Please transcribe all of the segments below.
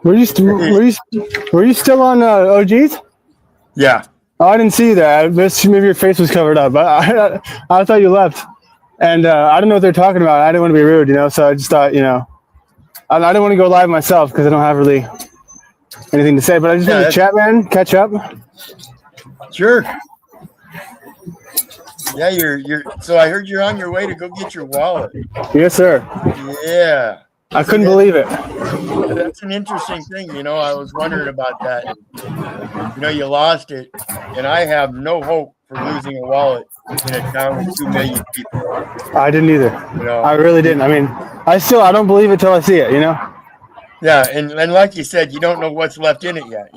Were you still on OGs? Yeah. Oh, I didn't see that. Maybe your face was covered up. I thought you left, and I don't know what they're talking about. I didn't want to be rude, so I just thought, I didn't want to go live myself because I don't have really anything to say. But I just wanted to chat, man, catch up. Sure. Yeah, you're. So I heard you're on your way to go get your wallet. Yes, sir. Yeah. I couldn't believe it. That's an interesting thing. I was wondering about that. You lost it, and I have no hope for losing a wallet in a town with 2 million people. I didn't either. I really didn't. I mean, I don't believe it till I see it. Yeah, and like you said, you don't know what's left in it yet.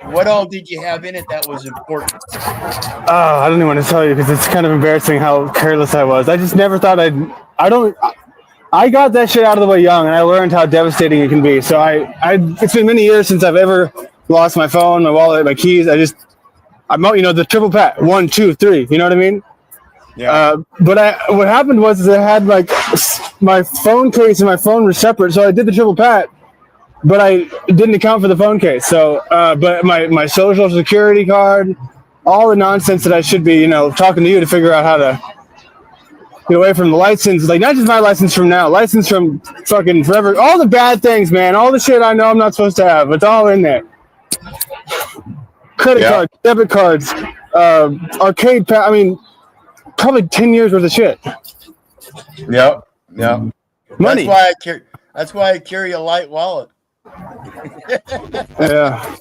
What all did you have in it that was important? I don't even want to tell you because it's kind of embarrassing how careless I was. I just never thought I got that shit out of the way young, and I learned how devastating it can be. So it's been many years since I've ever lost my phone, my wallet, my keys. I'm out, the triple pat, 1, 2, 3. You know what I mean? Yeah. But what happened was I had my phone case and my phone were separate, so I did the triple pat, but I didn't account for the phone case. So, but my social security card, all the nonsense that I should be, talking to you to figure out how to get away from the license, not just my license from now, license from fucking forever, all the bad things, man, all the shit I know I'm not supposed to have, it's all in there. Credit cards, debit cards, arcade, probably 10 years worth of shit. Yeah. Money. That's why I carry a light wallet. Yeah.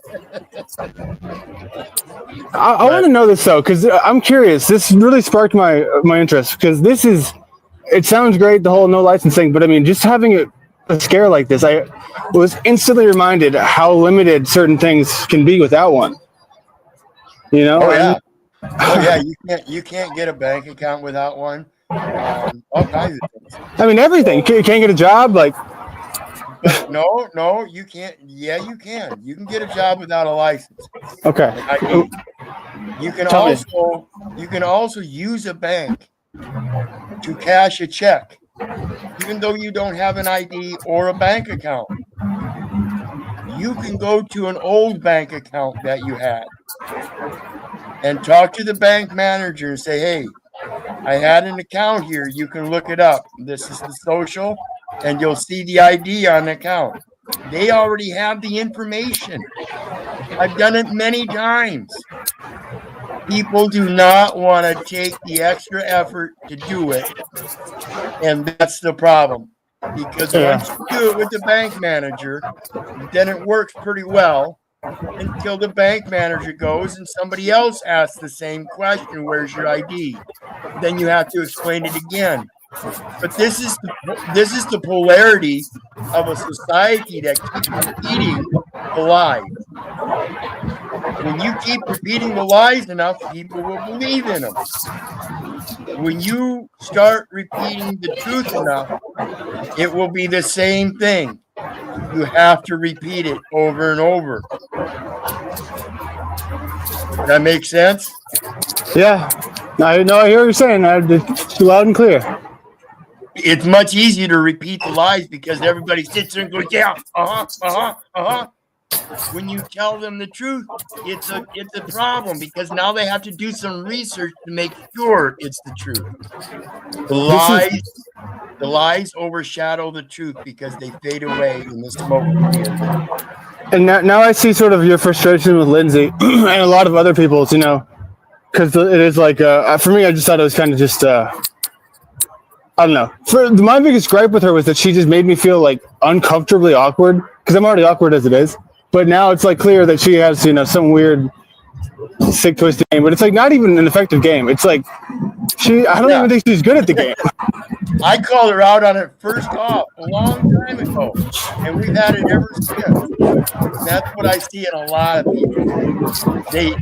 I want to know this though, because I'm curious. This really sparked my interest because it sounds great, the whole no license thing, but I mean, just having a scare like this, I was instantly reminded how limited certain things can be without one. Oh yeah. You can't get a bank account without one. All kinds of things. I mean, everything. You can't get a job, No, you can't. Yeah, you can. You can get a job without a license. Okay. You can also use a bank to cash a check, even though you don't have an ID or a bank account. You can go to an old bank account that you had and talk to the bank manager and say, "Hey, I had an account here. You can look it up. This is the social." And you'll see the ID on the account. They already have the information. I've done it many times. People do not want to take the extra effort to do it. And that's the problem. Because once you do it with the bank manager, then it works pretty well until the bank manager goes and somebody else asks the same question, "Where's your ID?" Then you have to explain it again. But this is the polarity of a society that keeps repeating the lies. When you keep repeating the lies enough, people will believe in them. When you start repeating the truth enough, it will be the same thing. You have to repeat it over and over. That makes sense? Yeah. I hear what you're saying. It's loud and clear. It's much easier to repeat the lies because everybody sits there and goes, "Yeah, When you tell them the truth, it's a problem because now they have to do some research to make sure it's the truth. The lies overshadow the truth because they fade away in the smoke. And now I see sort of your frustration with Lindsay and a lot of other people's, because it is for me, I just thought it was kind of just. I don't know. My biggest gripe with her was that she just made me feel uncomfortably awkward because I'm already awkward as it is. But now it's clear that she has, some weird sick twisted game. But it's not even an effective game. It's I don't even think she's good at the game. I called her out on it first off a long time ago, and we've had it ever since. That's what I see in a lot of people.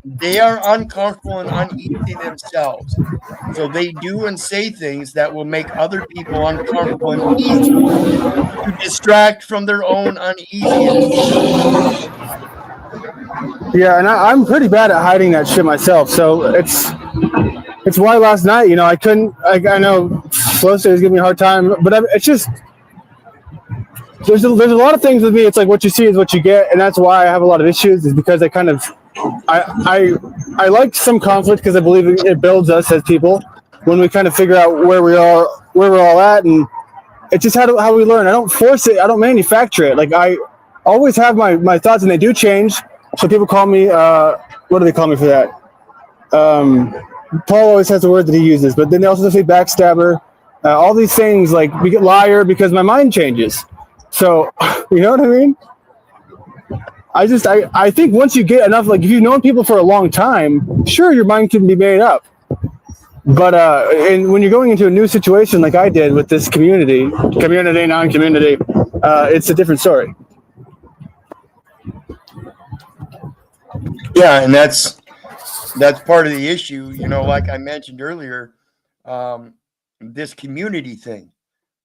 They are uncomfortable and uneasy themselves, so they do and say things that will make other people uncomfortable and uneasy to distract from their own uneasiness. Yeah, and I'm pretty bad at hiding that shit myself, so it's why last night, I couldn't. I know Flow State was giving me a hard time, but it's just there's a lot of things with me. It's like what you see is what you get, and that's why I have a lot of issues. Is because I kind of I like some conflict because I believe it builds us as people when we kind of figure out where we're all at, and it's just how we learn. I don't force it. I don't manufacture it. Like I always have my thoughts, and they do change. So people call me what do they call me for that? Paul always has a word that he uses, but then they also say backstabber. All these things like we get liar because my mind changes. So you know what I mean? I think once you get enough, like if you've known people for a long time, sure your mind can be made up. But and when you're going into a new situation like I did with this community, non-community, it's a different story. Yeah, and that's part of the issue. You know, like I mentioned earlier, this community thing.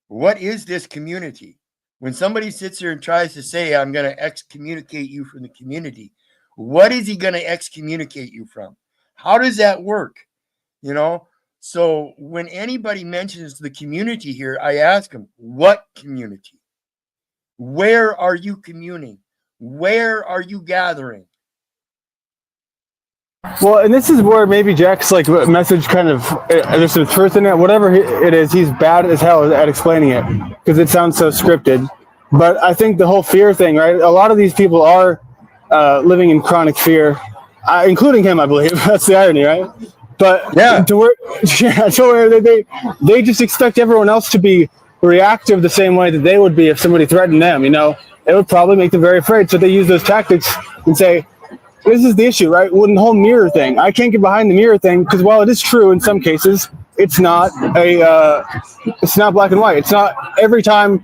What is this community? When somebody sits there and tries to say, I'm going to excommunicate you from the community, what is he going to excommunicate you from? How does that work? You know, so when anybody mentions the community here, I ask them, what community? Where are you communing? Where are you gathering? Well, and this is where maybe Jack's like message kind of there's some truth in it. Whatever it is, he's bad as hell at explaining it because it sounds so scripted. But I think the whole fear thing, right? A lot of these people are living in chronic fear, including him, I believe. That's the irony, right? But yeah, to where they just expect everyone else to be reactive the same way that they would be if somebody threatened them. You know, it would probably make them very afraid. So they use those tactics and say, this is the issue, right? When the whole mirror thing, I can't get behind the mirror thing because while it is true in some cases, it's not it's not black and white. It's not every time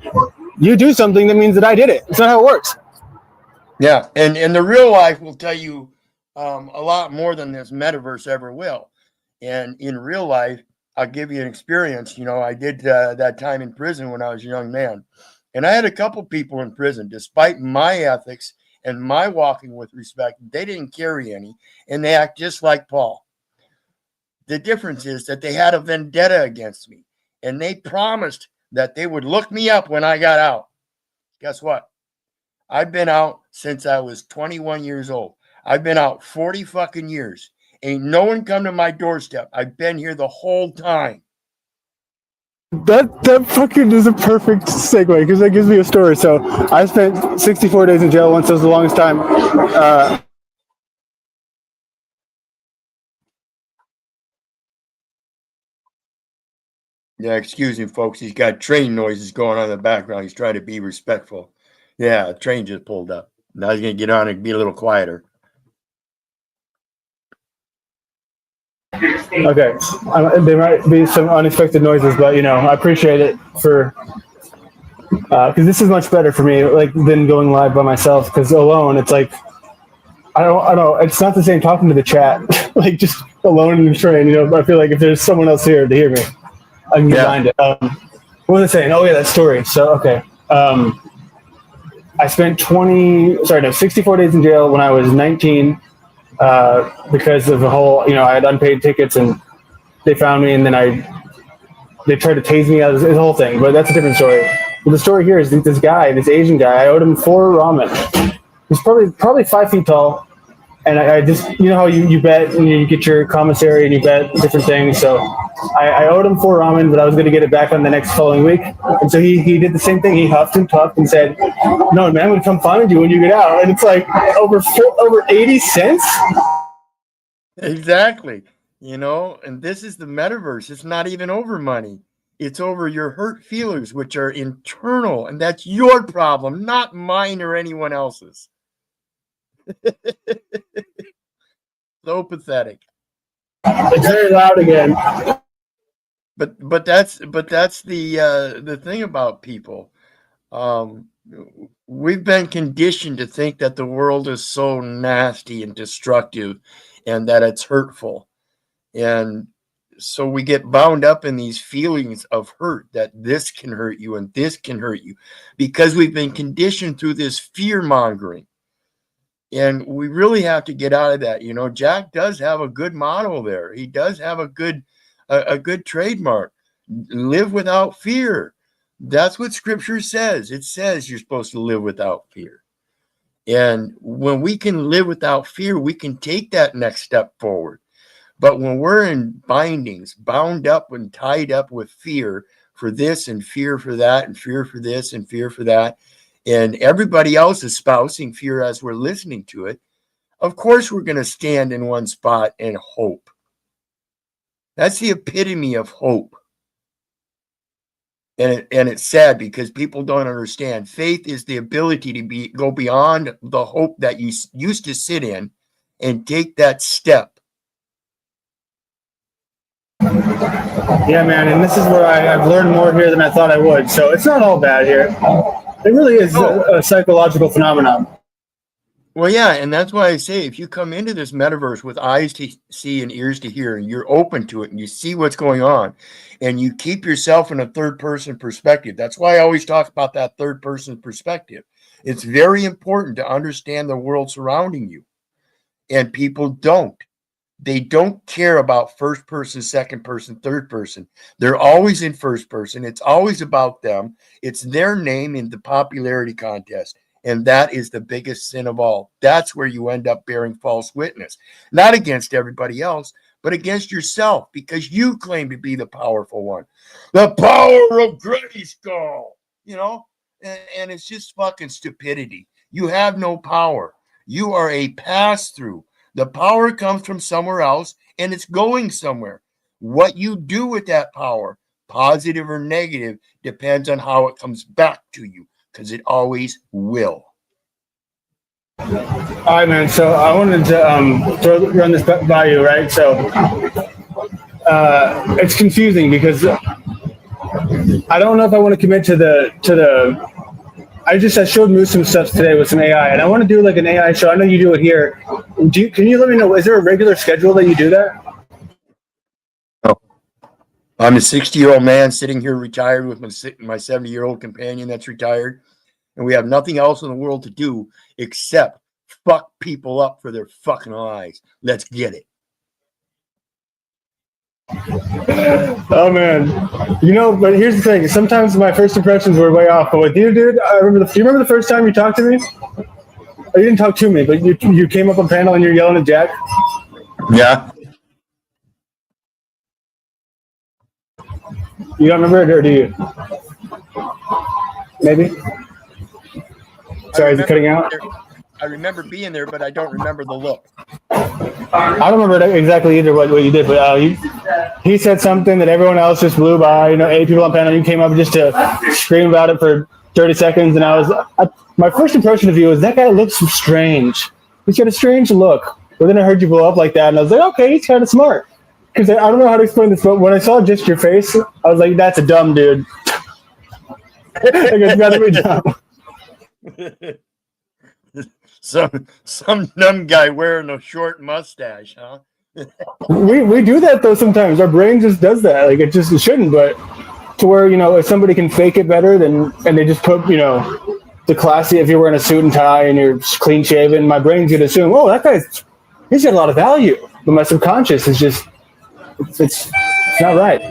you do something that means that I did it. It's not how it works. Yeah, and the real life will tell you a lot more than this metaverse ever will. And in real life, I'll give you an experience. You know, I did that time in prison when I was a young man, and I had a couple people in prison, despite my ethics and my walking with respect, they didn't carry any, and they act just like Paul. The difference is that they had a vendetta against me, and they promised that they would look me up when I got out. Guess what? I've been out since I was 21 years old. I've been out 40 fucking years. Ain't no one come to my doorstep. I've been here the whole time. That fucking is a perfect segue because that gives me a story. So I spent 64 days in jail once. That was the longest time. Yeah, excuse me, folks. He's got train noises going on in the background. He's trying to be respectful. Yeah, a train just pulled up. Now he's going to get on and be a little quieter. Okay. There might be some unexpected noises, but, you know, I appreciate it for because this is much better for me, like, than going live by myself because alone, it's like, I don't know. It's not the same talking to the chat, like just alone in the train. You know, I feel like if there's someone else here to hear me, I can get behind it. What was I saying? Oh, yeah, that story. So, okay. I spent 64 days in jail when I was 19 because of the whole, you know, I had unpaid tickets and they found me and then they tried to tase me out of the whole thing, but that's a different story. But the story here is this guy, this Asian guy, I owed him 4 ramen. He's probably 5 feet tall. And I just, you know how you bet and you get your commissary and you bet different things. So I owed him 4 ramen, but I was going to get it back on the next following week. And so he did the same thing. He huffed and puffed and said, no, man, I'm going to come find you when you get out. And it's like over 80 cents. Exactly. You know, and this is the metaverse. It's not even over money. It's over your hurt feelings, which are internal. And that's your problem, not mine or anyone else's. So pathetic. It's very loud again. But that's the thing about people. We've been conditioned to think that the world is so nasty and destructive and that it's hurtful. And so we get bound up in these feelings of hurt, that this can hurt you and this can hurt you, because we've been conditioned through this fear mongering. And we really have to get out of that. You know, Jack does have a good motto there. He does have a good trademark. Live without fear. That's what scripture says. It says you're supposed to live without fear. And when we can live without fear, we can take that next step forward. But when we're in bindings, bound up and tied up with fear for this and fear for that and fear for this and fear for that, and everybody else is espousing fear as we're listening to it, of course we're going to stand in one spot and hope. That's the epitome of hope. And it's sad because people don't understand. Faith is the ability to go beyond the hope that you used to sit in and take that step. Yeah, man, and this is where I've learned more here than I thought I would. So it's not all bad here. It really is a psychological phenomenon. Well, yeah, and that's why I say if you come into this metaverse with eyes to see and ears to hear, and you're open to it, and you see what's going on, and you keep yourself in a third-person perspective. That's why I always talk about that third-person perspective. It's very important to understand the world surrounding you, and people don't. They don't care about first person, second person, third person. They're always in first person. It's always about them. It's their name in the popularity contest. And that is the biggest sin of all. That's where you end up bearing false witness, not against everybody else, but against yourself, because you claim to be the powerful one. The power of Grayskull, and it's just fucking stupidity. You have no power. You are a pass-through. The power comes from somewhere else, and it's going somewhere. What you do with that power, positive or negative, depends on how it comes back to you, because it always will. All right, man. So I wanted to run this by you, right? So it's confusing because I don't know if I want to commit to the. I showed Moose some stuff today with some AI, and I want to do like an AI show. I know you do it here. Can you let me know? Is there a regular schedule that you do that? No. I'm a 60-year-old man sitting here retired with my 70-year-old companion that's retired, and we have nothing else in the world to do except fuck people up for their fucking lives. Let's get it. Oh man, but here's the thing. Sometimes my first impressions were way off. But with you, dude, do you remember the first time you talked to me? Oh, you didn't talk to me, but you came up on panel and you're yelling at Jack. Yeah. You don't remember it, or do you? Maybe. Sorry, is it cutting out? I remember being there, but I don't remember the look. I don't remember exactly either what you did, but he said something that everyone else just blew by. 8 people on panel. You came up just to scream about it for 30 seconds, and my first impression of you was that guy looks strange. He's got a strange look. But then I heard you blow up like that, and I was like, okay, he's kind of smart. Because I don't know how to explain this, but when I saw just your face, I was like, that's a dumb dude. It's got to be dumb. Some dumb guy wearing a short mustache, huh? we do that though sometimes. Our brain just does that. Like it shouldn't, but to where if somebody can fake it better and they just put the classy, if you're wearing a suit and tie and you're clean shaven, my brain's gonna assume, oh, that he's got a lot of value. But my subconscious is just it's not right.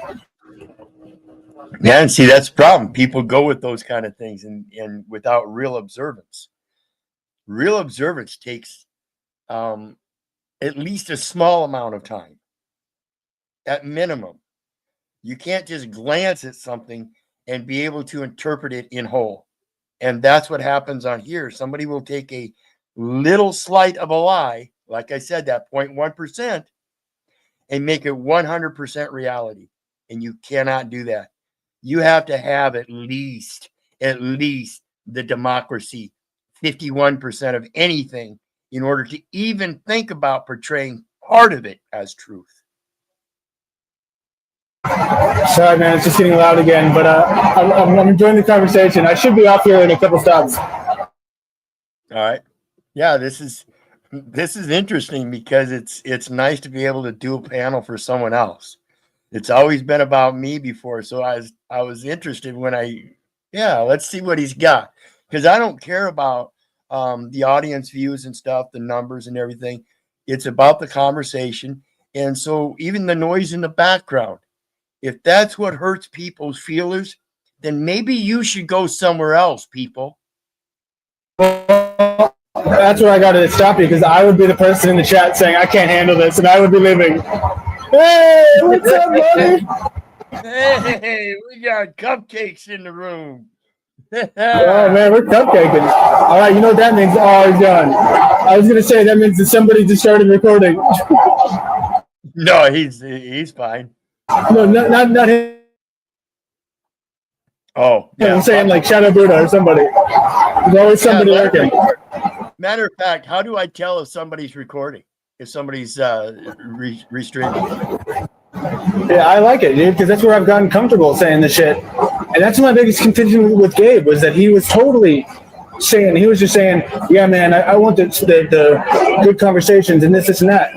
Yeah, and see that's the problem. People go with those kind of things and without real observance. Real observance takes at least a small amount of time, at minimum. You can't just glance at something and be able to interpret it in whole. And that's what happens on here. Somebody will take a little slight of a lie, like I said, that 0.1%, and make it 100% reality. And you cannot do that. You have to have at least the democracy, 51% of anything, in order to even think about portraying part of it as truth. Sorry, man, it's just getting loud again, but I'm enjoying the conversation. I should be off here in a couple stops. All right. Yeah, this is interesting because it's nice to be able to do a panel for someone else. It's always been about me before, so I was interested when let's see what he's got, because I don't care about the audience views and stuff, the numbers and everything. It's about the conversation, and so even the noise in the background, if that's what hurts people's feelers, then maybe you should go somewhere else, people. Well, that's where I got to stop you, because I would be the person in the chat saying I can't handle this, and I would be leaving. Hey, what's up, buddy? Hey, we got cupcakes in the room. Oh man, we're cupcaking. All right, you know what that means? Oh, he's done. I was gonna say that means that somebody just started recording. No, he's fine. No, not him. Oh, yeah. I'm saying like Shadow Buddha or somebody. There's always somebody lurking. Matter of fact, how do I tell if somebody's recording? If somebody's restricted? Yeah, I like it, dude, because that's where I've gotten comfortable saying this shit. And that's my biggest contention with Gabe, was that he was totally saying, he was just saying, yeah, man, I want the good conversations and this and that.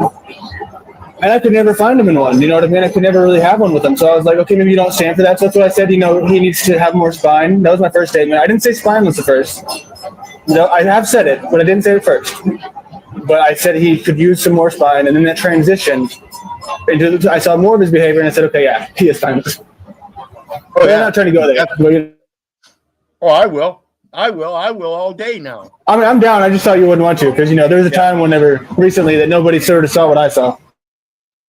And I could never find him in one, you know what I mean? I could never really have one with him. So I was like, okay, maybe you don't stand for that. So that's what I said, he needs to have more spine. That was my first statement. I didn't say spineless at first. No, I have said it, but I didn't say it first. But I said he could use some more spine, and then that transitioned into, I saw more of his behavior, and I said, okay, yeah, he is spineless. Oh, yeah. I'm not trying to go there. Oh, I will all day now. I mean, I'm down. I just thought you wouldn't want to, because, there was a time whenever recently that nobody sort of saw what I saw.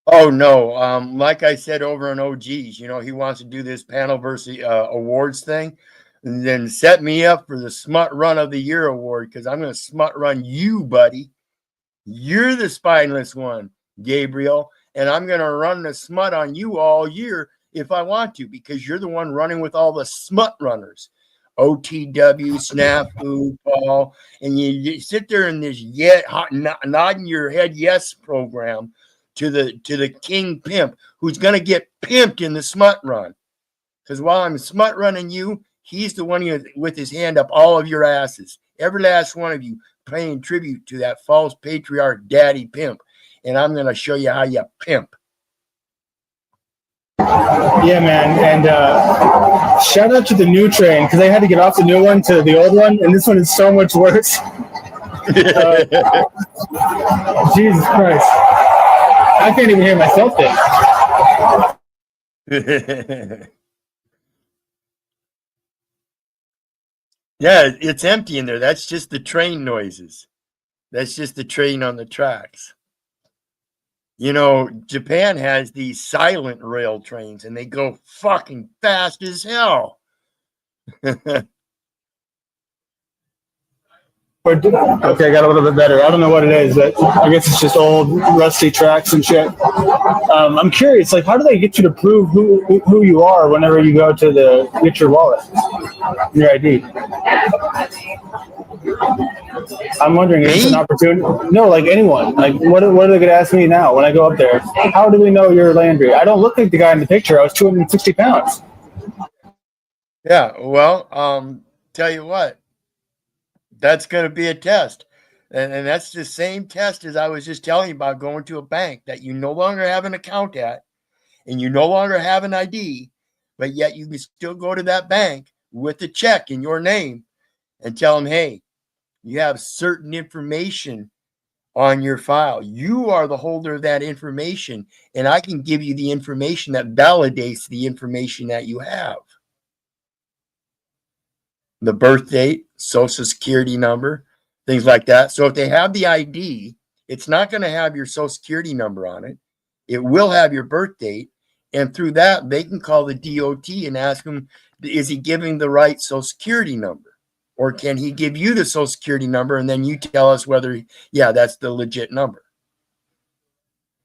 Oh, no. Like I said over on OGs, he wants to do this panel versus awards thing, and then set me up for the Smut Run of the Year award, because I'm going to smut run you, buddy. You're the spineless one, Gabriel, and I'm going to run the smut on you all year if I want to, because you're the one running with all the smut runners. OTW, Snafu, Paul, and you sit there in this nodding your head yes program to the king pimp who's going to get pimped in the smut run. Because while I'm smut running you, he's the one with his hand up all of your asses. Every last one of you paying tribute to that false patriarch daddy pimp. And I'm going to show you how you pimp. Yeah, man. And shout out to the new train, because I had to get off the new one to the old one, and this one is so much worse. Jesus Christ. I can't even hear myself there. Yeah, it's empty in there. That's just the train noises. That's just the train on the tracks. Japan has these silent rail trains, and they go fucking fast as hell. Okay, I got a little bit better. I don't know what it is, but I guess it's just old, rusty tracks and shit. I'm curious, how do they get you to prove who you are whenever you go to get your wallet, your ID? I'm wondering, is this an opportunity? No, anyone. What are they going to ask me now when I go up there? How do we know you're Landry? I don't look like the guy in the picture. I was 260 pounds. Yeah, well, tell you what. That's going to be a test. And that's the same test as I was just telling you about going to a bank that you no longer have an account at, and you no longer have an ID, but yet you can still go to that bank with a check in your name and tell them, hey, you have certain information on your file. You are the holder of that information, and I can give you the information that validates the information that you have. The birth date, social security number, things like that. So if they have the ID, it's not going to have your social security number on it. It will have your birth date. And through that, they can call the DOT and ask them, is he giving the right social security number? Or can he give you the social security number and then you tell us whether, yeah, that's the legit number.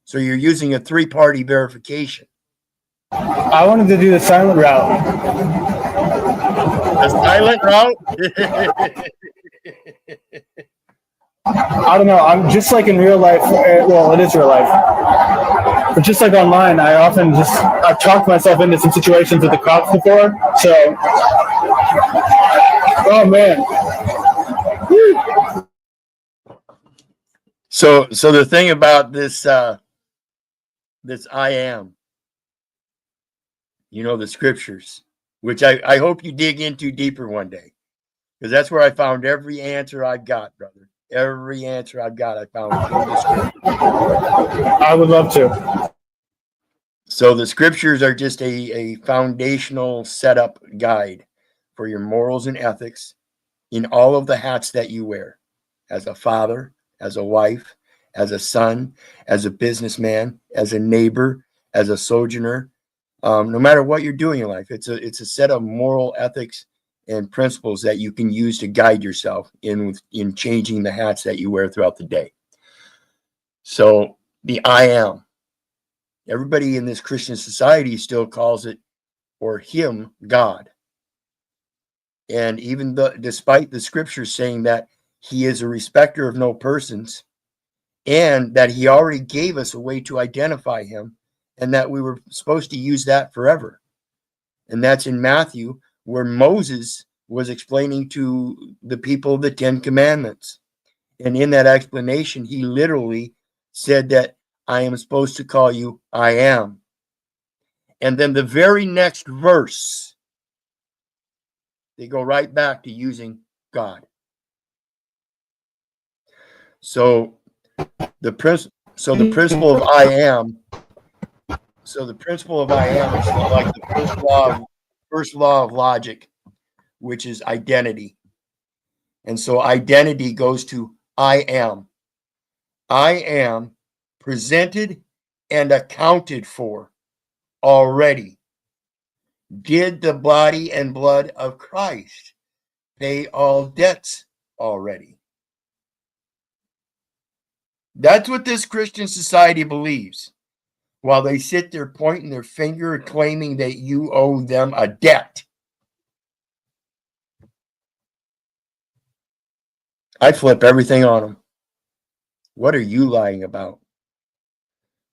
So you're using a 3-party verification. I wanted to do the silent route. The silent route? I don't know. I'm just like in real life. Well, it is real life. But just like online, I've talked myself into some situations with the cops before. So, oh man. So the thing about this I am, the scriptures, which I hope you dig into deeper one day, because that's where I found every answer I've got, brother. Every answer I've got, I found through the scriptures. I would love to. So the scriptures are just a foundational setup guide for your morals and ethics in all of the hats that you wear, as a father, as a wife, as a son, as a businessman, as a neighbor, as a sojourner. No matter what you're doing in life, it's a set of moral ethics and principles that you can use to guide yourself in changing the hats that you wear throughout the day. So the I am. Everybody in this Christian society still calls it, or him, God. And even despite the scriptures saying that he is a respecter of no persons, and that he already gave us a way to identify him, and that we were supposed to use that forever. And that's in Matthew, where Moses was explaining to the people the 10 Commandments. And in that explanation, he literally said that I am supposed to call you I am. And then the very next verse, they go right back to using God. So the principle of I am. So the principle of I am is like the first law of logic, which is identity. And so identity goes to I am. I am presented and accounted for already. Did the body and blood of Christ pay all debts already? That's what this Christian society believes, while they sit there pointing their finger claiming that you owe them a debt. I flip everything on them. What are you lying about?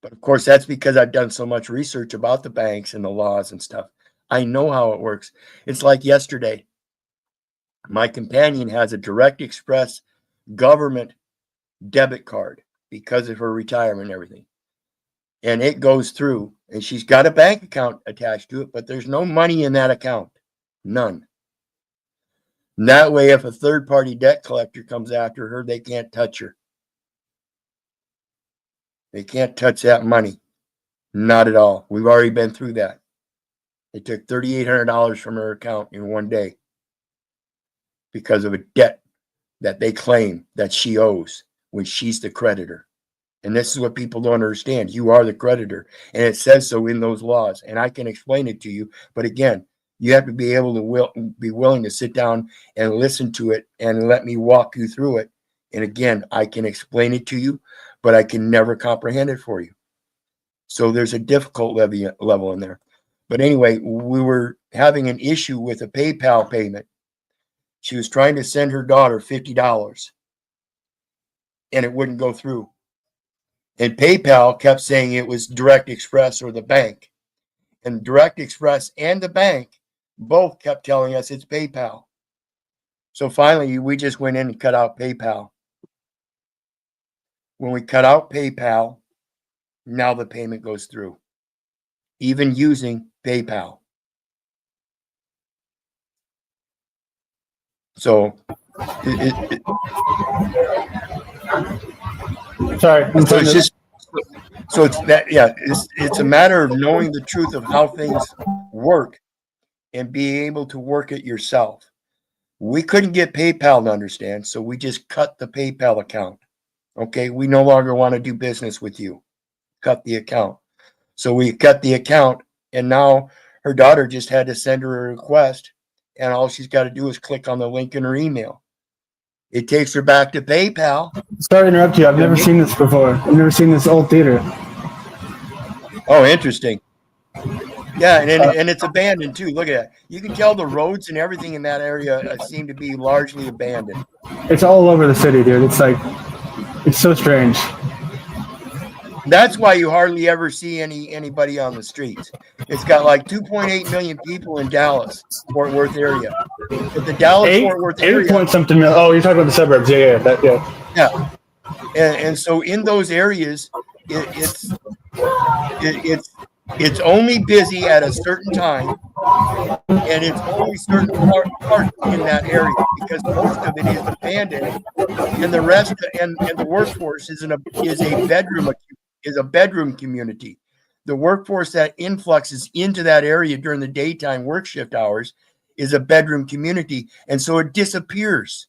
But of course, that's because I've done so much research about the banks and the laws and stuff. I know how it works. It's like yesterday. My companion has a Direct Express government debit card because of her retirement and everything. And it goes through, and she's got a bank account attached to it, but there's no money in that account. None. And that way, if a third-party debt collector comes after her, they can't touch her. They can't touch that money. Not at all. We've already been through that. They took $3,800 from her account in one day because of a debt that they claim that she owes when she's the creditor. And this is what people don't understand. You are the creditor. And it says so in those laws. And I can explain it to you. But again, you have to be able to be willing to sit down and listen to it and let me walk you through it. And again, I can explain it to you, but I can never comprehend it for you. So there's a difficult level in there. But anyway, we were having an issue with a PayPal payment. She was trying to send her daughter $50, and it wouldn't go through. And PayPal kept saying it was Direct Express or the bank. And Direct Express and the bank both kept telling us it's PayPal. So finally, we just went in and cut out PayPal. When we cut out PayPal, now the payment goes through, even using PayPal. So, sorry. It's a matter of knowing the truth of how things work and being able to work it yourself. We couldn't get PayPal to understand, so we just cut the PayPal account. Okay, we no longer want to do business with you. Cut the account. So we cut the account, and now her daughter just had to send her a request, and all she's got to do is click on the link in her email. It takes her back to PayPal. Sorry to interrupt you. I've never seen this before. I've never seen this old theater. Oh, interesting. Yeah, and it's abandoned too. Look at that. You can tell the roads and everything in that area seem to be largely abandoned. It's all over the city, dude. It's so strange. That's why you hardly ever see anybody on the streets. It's got like 2.8 million people in Dallas, Fort Worth area. But the Dallas Fort Worth area, 8 point something million. Oh, you're talking about the suburbs. Yeah. And so in those areas, it's only busy at a certain time, and it's only certain parts in that area because most of it is abandoned, and the rest and the workforce is a bedroom community. The workforce that influxes into that area during the daytime work shift hours is a bedroom community, and so it disappears.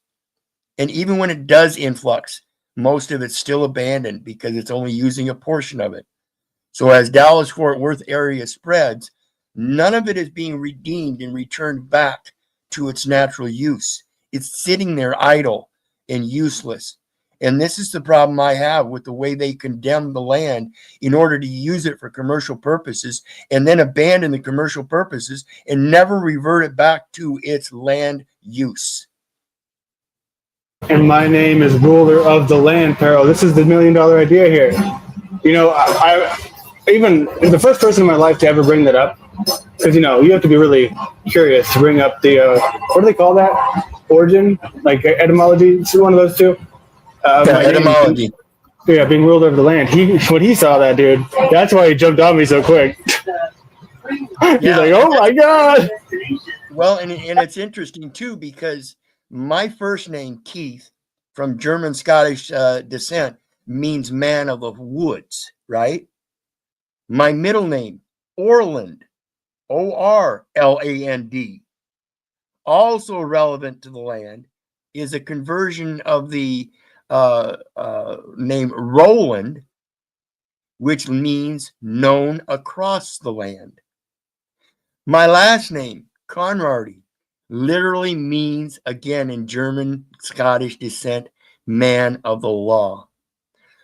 And even when it does influx, most of it's still abandoned because it's only using a portion of it. So as Dallas-Fort Worth area spreads, none of it is being redeemed and returned back to its natural use. It's sitting there idle and useless. And this is the problem I have with the way they condemn the land in order to use it for commercial purposes and then abandon the commercial purposes and never revert it back to its land use. And my name is ruler of the land, Peril. This is the $1 million idea here. You know, I even the first person in my life to ever bring that up, because, you know, you have to be really curious to bring up the, what do they call that? Origin? Like etymology? It's one of those two. Etymology. Being ruler of the land. When he saw that, dude, that's why he jumped on me so quick. He's like, oh my God. Well, and it's interesting too, because my first name, Keith, from German Scottish descent, means man of the woods, right? My middle name, Orland, Orland, also relevant to the land, is a conversion of the name Roland, which means known across the land. My last name, Conrady, literally means, again in German Scottish descent, man of the law.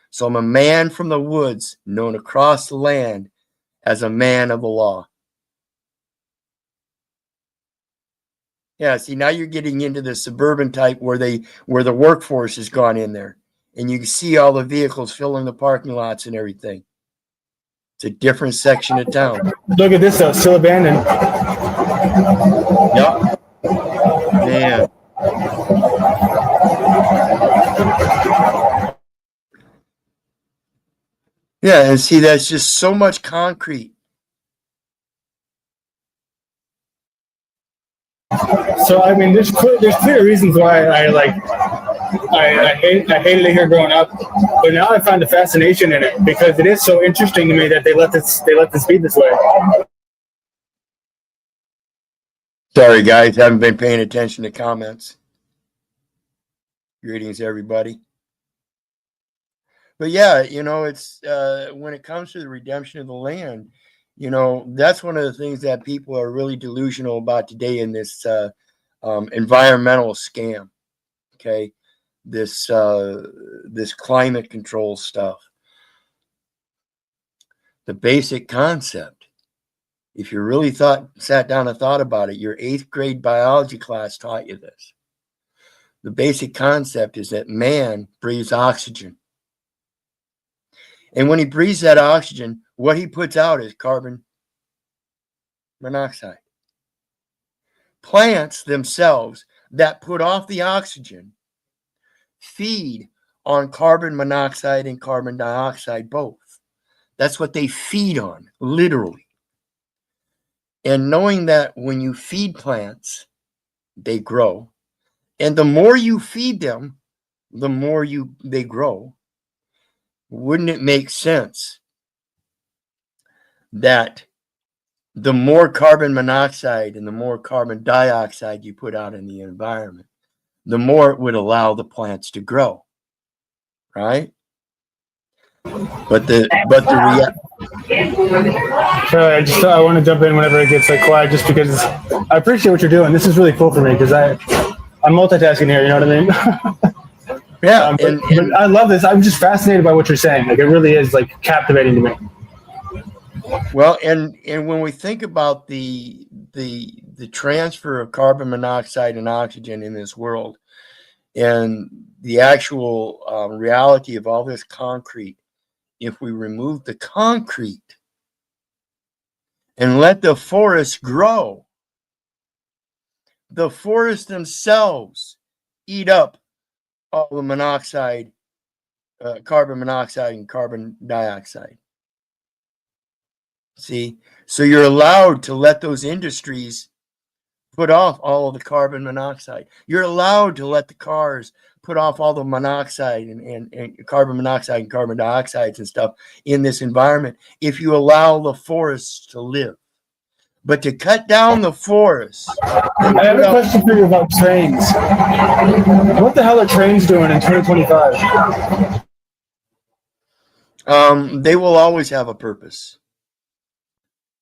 So I'm a man from the woods, known across the land as a man of the law. Yeah, see, now you're getting into the suburban type where the workforce has gone in there, and you can see all the vehicles filling the parking lots and everything. It's a different section of town. Look at this though, still abandoned. Yep. Man. Yeah, and see, that's just so much concrete. So I mean, there's clear reasons why I hated it here growing up, but now I find a fascination in it because it is so interesting to me that they let this be this way. Sorry, guys, haven't been paying attention to comments. Greetings, everybody. But yeah, you know, it's when it comes to the redemption of the land, you know, that's one of the things that people are really delusional about today in this environmental scam. Okay, this climate control stuff. The basic concept, if you really sat down and thought about it, your 8th grade biology class taught you this. The basic concept is that man breathes oxygen. And when he breathes that oxygen, what he puts out is carbon monoxide. Plants themselves that put off the oxygen feed on carbon monoxide and carbon dioxide both. That's what they feed on, literally. And knowing that when you feed plants, they grow. And the more you feed them, the more they grow. Wouldn't it make sense that the more carbon monoxide and the more carbon dioxide you put out in the environment, the more it would allow the plants to grow, right? But the I want to jump in whenever it gets like quiet, just because I appreciate what you're doing. This is really cool for me because I'm multitasking here. You know what I mean? Yeah, but I love this. I'm just fascinated by what you're saying. Like, it really is like captivating to me. Well, and when we think about the transfer of carbon monoxide and oxygen in this world, and the actual reality of all this concrete, if we remove the concrete and let the forests grow, the forests themselves eat up all the monoxide, carbon monoxide and carbon dioxide. See, so you're allowed to let those industries put off all of the carbon monoxide. You're allowed to let the cars put off all the monoxide and carbon monoxide and carbon dioxides and stuff in this environment if you allow the forests to live. But to cut down the forests. I have a question for you about trains. What the hell are trains doing in 2025? They will always have a purpose,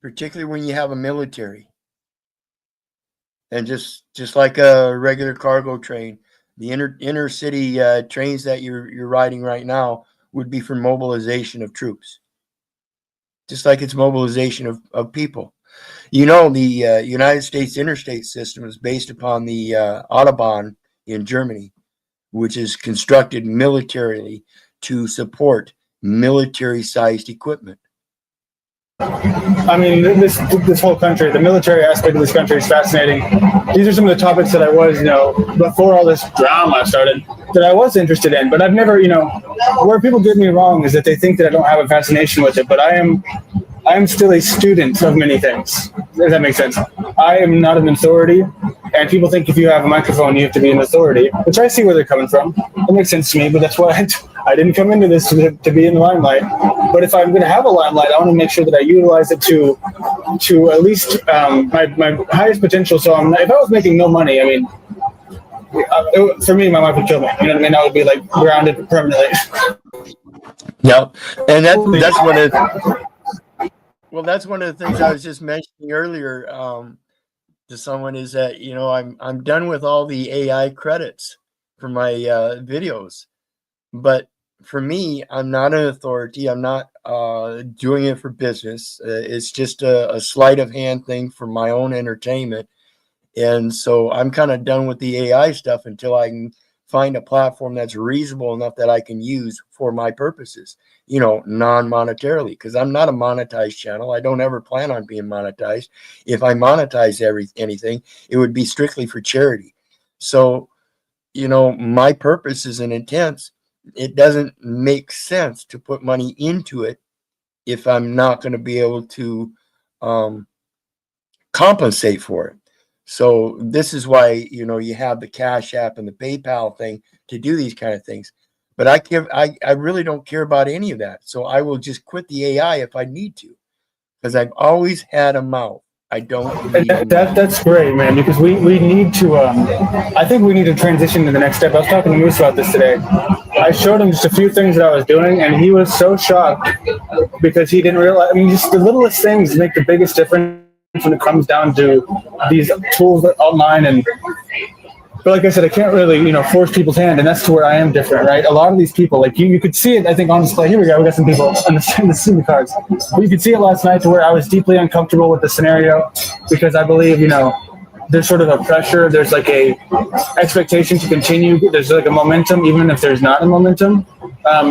particularly when you have a military. And just like a regular cargo train, the inner city trains that you're riding right now would be for mobilization of troops, just like it's mobilization of people. You know, the United States interstate system is based upon the Autobahn in Germany, which is constructed militarily to support military-sized equipment. I mean, this whole country, the military aspect of this country is fascinating. These are some of the topics that I was, before all this drama started, that I was interested in. But I've never, where people get me wrong is that they think that I don't have a fascination with it. But I am still a student of many things. Does that make sense? I am not an authority. And people think if you have a microphone, you have to be an authority, which I see where they're coming from. It makes sense to me, but that's why I didn't come into this to be in the limelight. But if I'm going to have a limelight, I want to make sure that I utilize it to at least my highest potential. So if I was making no money, I mean, for me, my wife would kill me. You know what I mean? I would be like grounded permanently. Yep, and that's one of that's one of the things I was just mentioning earlier to someone is that I'm done with all the AI credits for my videos, but for me, I'm not an authority. I'm not doing it for business. It's just a sleight of hand thing for my own entertainment. And so I'm kind of done with the AI stuff until I can find a platform that's reasonable enough that I can use for my purposes, non-monetarily, because I'm not a monetized channel. I don't ever plan on being monetized. If I monetize anything, it would be strictly for charity. So, my purposes and intents, it doesn't make sense to put money into it if I'm not going to be able to compensate for it. So this is why, you have the Cash App and the PayPal thing to do these kind of things. But I really don't care about any of that. So I will just quit the AI if I need to, because I've always had a mouth. I don't need that's great, man, because we need to I think we need to transition to the next step. I was talking to Moose about this today. I showed him just a few things that I was doing, and he was so shocked because he didn't realize. I mean, just the littlest things make the biggest difference when it comes down to these tools online. But like I said, I can't really, force people's hand, and that's to where I am different, right? A lot of these people, like you could see it, I think, on display. Here we go. We got some people on the SIM cards. But you could see it last night to where I was deeply uncomfortable with the scenario because I believe, there's sort of a pressure. There's like a expectation to continue. There's like a momentum, even if there's not a momentum.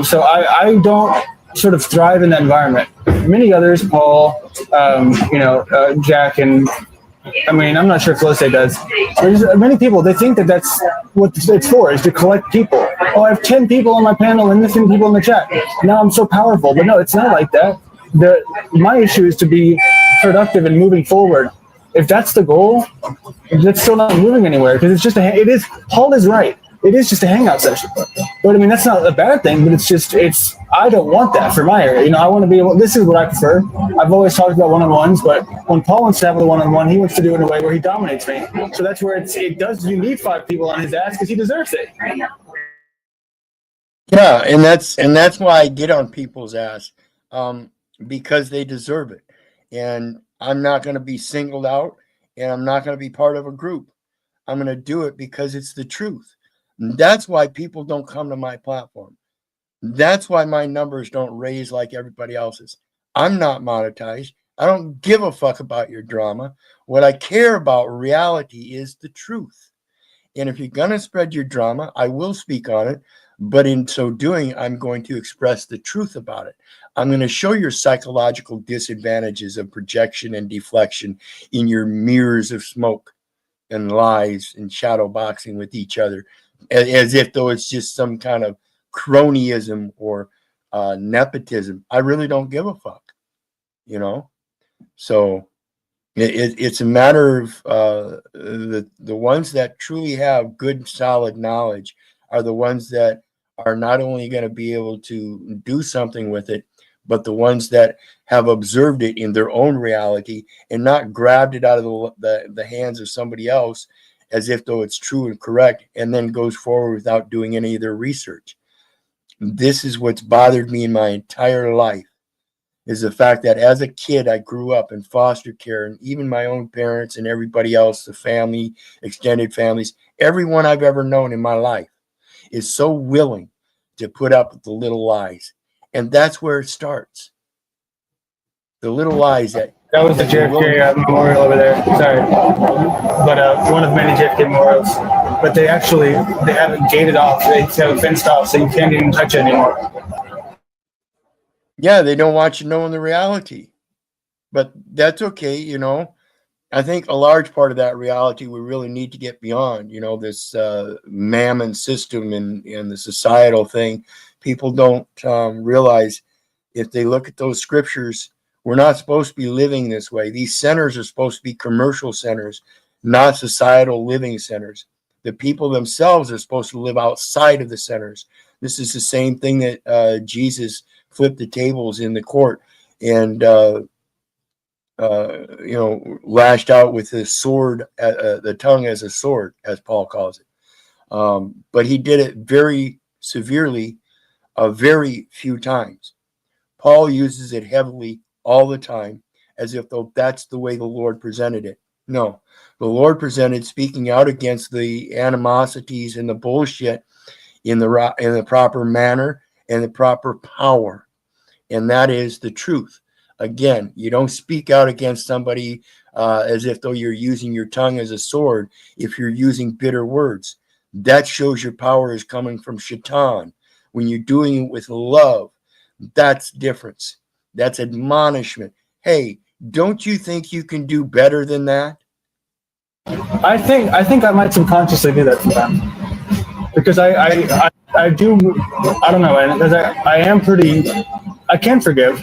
So I don't sort of thrive in that environment. Many others, Paul, Jack, and I mean, I'm not sure if Lose does. There's many people, they think that that's what it's for, is to collect people. Oh, I have 10 people on my panel and 10 people in the chat. Now I'm so powerful. But no, it's not like that. My issue is to be productive and moving forward. If that's the goal, that's still not moving anywhere because it's just Paul is right. It is just a hangout session. But I mean, that's not a bad thing, but I don't want that for my area. I want to be able, this is what I prefer. I've always talked about one-on-ones, but when Paul wants to have a one-on-one, he wants to do it in a way where he dominates me. So that's where you need 5 people on his ass because he deserves it. Yeah, and that's why I get on people's ass, because they deserve it. And I'm not going to be singled out, and I'm not going to be part of a group. I'm going to do it because it's the truth. That's why people don't come to my platform. That's why my numbers don't raise like everybody else's. I'm not monetized. I don't give a fuck about your drama. What I care about reality is the truth. And if you're going to spread your drama, I will speak on it. But in so doing, I'm going to express the truth about it. I'm going to show your psychological disadvantages of projection and deflection in your mirrors of smoke and lies and shadow boxing with each other, as if though it's just some kind of cronyism or nepotism. I really don't give a fuck, So, It's a matter of the ones that truly have good, solid knowledge are the ones that are not only going to be able to do something with it, but the ones that have observed it in their own reality and not grabbed it out of the hands of somebody else as if though it's true and correct, and then goes forward without doing any of their research. This is what's bothered me in my entire life, is the fact that as a kid, I grew up in foster care, and even my own parents and everybody else, the family, extended families, everyone I've ever known in my life is so willing to put up with the little lies. And that's where it starts. The little lies that was the JFK memorial over there. Sorry, but one of many JFK memorials. But they have it gated off. They have it fenced off, so you can't even touch it anymore. Yeah, they don't want you knowing the reality, but that's okay. I think a large part of that reality we really need to get beyond. This mammon system and the societal thing. People don't realize, if they look at those scriptures, we're not supposed to be living this way. These centers are supposed to be commercial centers, not societal living centers. The people themselves are supposed to live outside of the centers. This is the same thing that Jesus flipped the tables in the court and lashed out with his sword, the tongue as a sword, as Paul calls it. But he did it very severely, very few times. Paul uses it heavily all the time, as if though that's the way the Lord presented it. No, the Lord presented speaking out against the animosities and the bullshit in the proper manner and the proper power, and that is the truth. Again, you don't speak out against somebody as if though you're using your tongue as a sword. If you're using bitter words, that shows your power is coming from Shaitan. When you're doing it with love, that's difference. That's admonishment. Hey, don't you think you can do better than that? I think I might subconsciously do that sometimes, because I do. I don't know, man. Because I am pretty. I can forgive,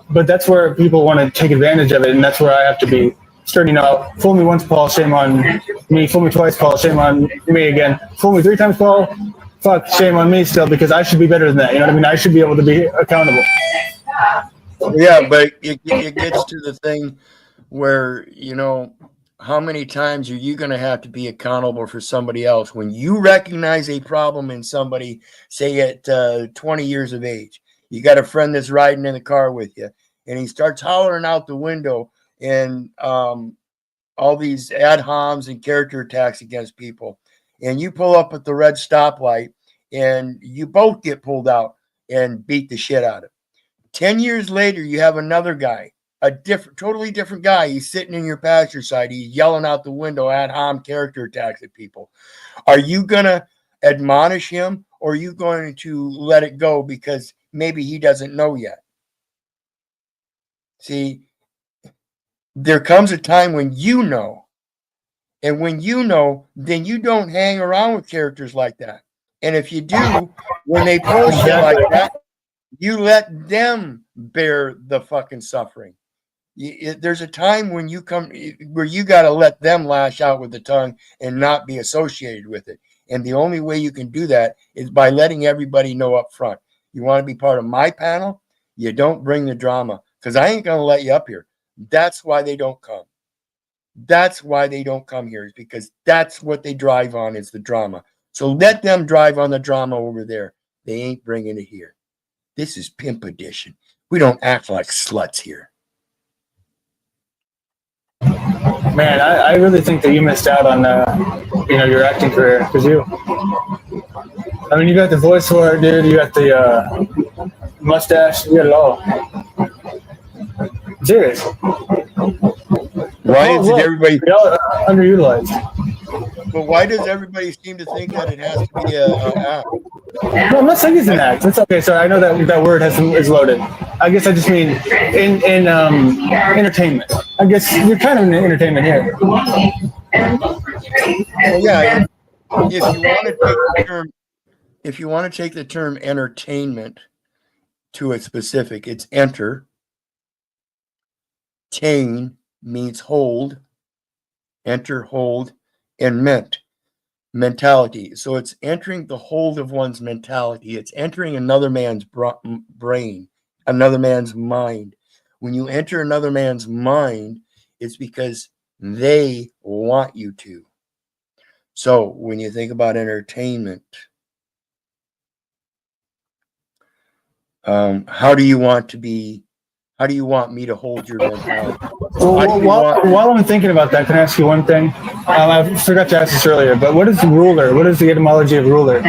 but that's where people want to take advantage of it, and that's where I have to be stern. Fool me once, Paul, shame on me. Fool me twice, Paul, shame on me again. Fool me 3 times, Paul, fuck, shame on me still, because I should be better than that. You know what I mean? I should be able to be accountable. Yeah, but it gets to the thing where, how many times are you going to have to be accountable for somebody else when you recognize a problem in somebody, say at 20 years of age? You got a friend that's riding in the car with you, and he starts hollering out the window and all these ad homs and character attacks against people. And you pull up at the red stoplight, and you both get pulled out and beat the shit out of. 10 years later, you have another guy, totally different guy. He's sitting in your passenger side. He's yelling out the window ad hom character attacks at people. Are you going to admonish him, or are you going to let it go because maybe he doesn't know yet? See, there comes a time when you know. And when you know, then you don't hang around with characters like that. And if you do, when they pull shit like that, you let them bear the fucking suffering. There's a time when you come where you got to let them lash out with the tongue and not be associated with it. And the only way you can do that is by letting everybody know up front. You want to be part of my panel? You don't bring the drama, because I ain't going to let you up here. That's why they don't come. That's why they don't come here, is because that's what they drive on, is the drama. So let them drive on the drama over there. They ain't bringing it here. This is Pimp Edition. We don't act like sluts here. Man, I really think that you missed out on your acting career, because you got the voice for it, dude. You got the mustache. You got it all. Serious. Why is it everybody underutilized? But why does everybody seem to think that it has to be an act? No, I'm not saying it's an act. It's okay. So I know that word is loaded. I guess I just mean in entertainment. I guess you're kind of in entertainment here. Well, yeah. If you want to take the term entertainment to a specific, it's enter, tain, means hold, enter, hold, and mentality. So it's entering the hold of one's mentality. It's entering another man's brain, another man's mind. When you enter another man's mind, it's because they want you to. So when you think about entertainment, how do you want me to hold your mentality? While I'm thinking about that, can I ask you one thing? I forgot to ask this earlier, but what is ruler? What is the etymology of ruler?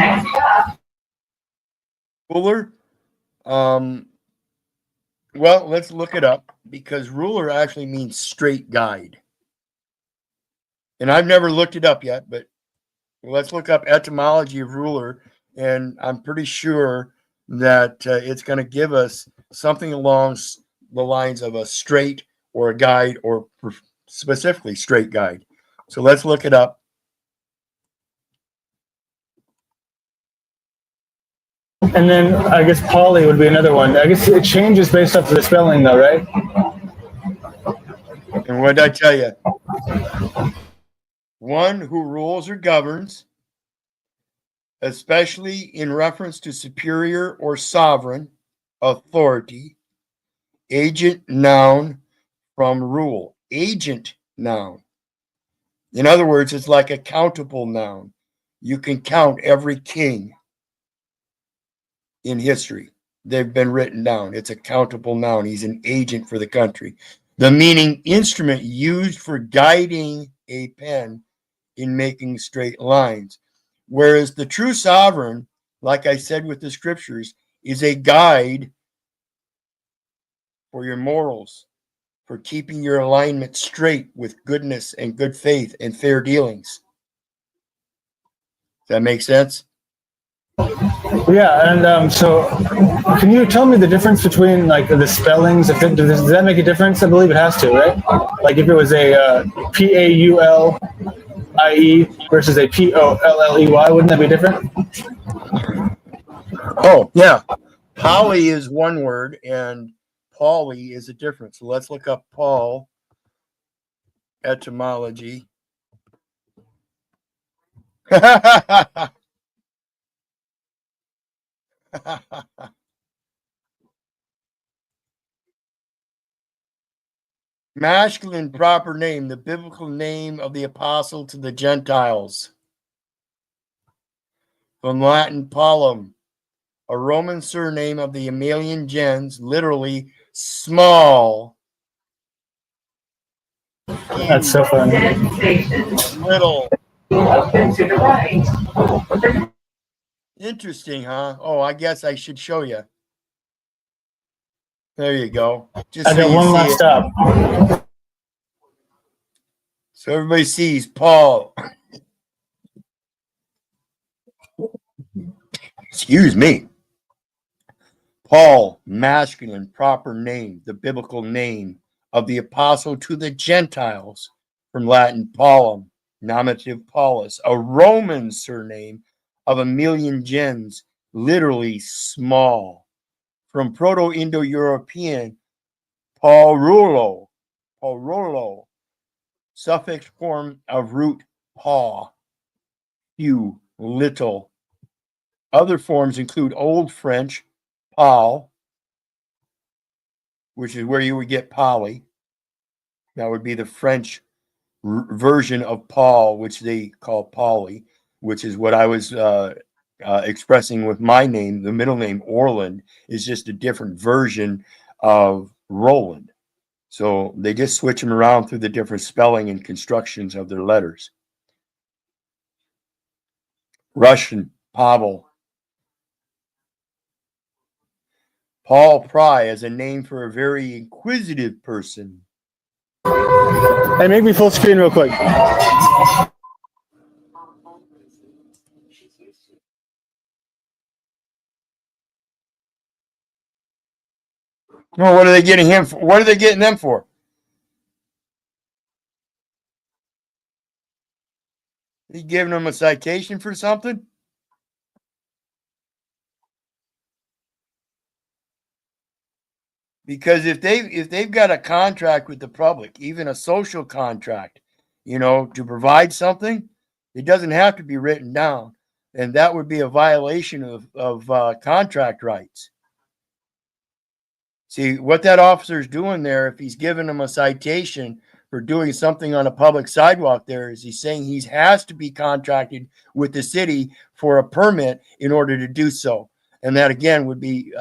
Ruler? Well, let's look it up, because ruler actually means straight guide. And I've never looked it up yet, but let's look up etymology of ruler, and I'm pretty sure that it's going to give us something along the lines of a straight or a guide, or specifically straight guide. So let's look it up. And then I guess poly would be another one. I guess it changes based off of the spelling, though, right? And what did I tell you? One who rules or governs, especially in reference to superior or sovereign authority. Agent, noun, from rule. Agent, noun. In other words, it's like a countable noun. You can count every king in history. They've been written down. It's a countable noun. He's an agent for the country. The meaning, instrument used for guiding a pen in making straight lines. Whereas the true sovereign, like I said with the scriptures, is a guide for your morals, for keeping your alignment straight with goodness and good faith and fair dealings. Does that make sense? Yeah, and so can you tell me the difference between like the spellings? Does that make a difference? I believe it has to, right? Like if it was a Paulie versus a Polley, wouldn't that be different? Oh, yeah. Poly is one word and Paulie is a different. So let's look up Paul etymology. Masculine proper name, the biblical name of the apostle to the Gentiles. From Latin, Paulum, a Roman surname of the Emilian gens, literally small. That's so funny. Little. Interesting, huh? Oh, I guess I should show you. There you go. Just I got one last stop. So everybody sees Paul. Excuse me. Paul, masculine, proper name, the biblical name of the apostle to the Gentiles, from Latin Paulum, nominative Paulus, a Roman surname of Emilian gens, literally small, from Proto-Indo-European Paurulo, suffix form of root paw, few, little. Other forms include Old French, Paul, which is where you would get Polly. That would be the French version of Paul, which they call Polly, which is what I was expressing with my name. The middle name, Orland, is just a different version of Roland. So they just switch them around through the different spelling and constructions of their letters. Russian, Pavel. Paul Pry as a name for a very inquisitive person. Hey, make me full screen real quick. Well, what are they getting him for? What are they getting them for? He giving them a citation for something? Because if they've got a contract with the public, even a social contract, to provide something, it doesn't have to be written down, and that would be a violation of contract rights. See, what that officer's doing there, if he's giving them a citation for doing something on a public sidewalk there, is he's saying he has to be contracted with the city for a permit in order to do so. And that, again, would be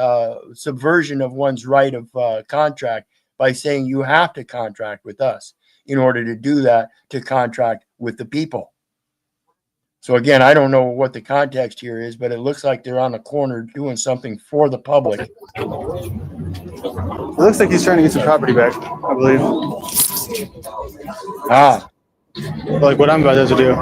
subversion of one's right of contract by saying you have to contract with us in order to do that, to contract with the people. So, again, I don't know what the context here is, but it looks like they're on the corner doing something for the public. It looks like he's trying to get some property back, I believe. Like what I'm about to do.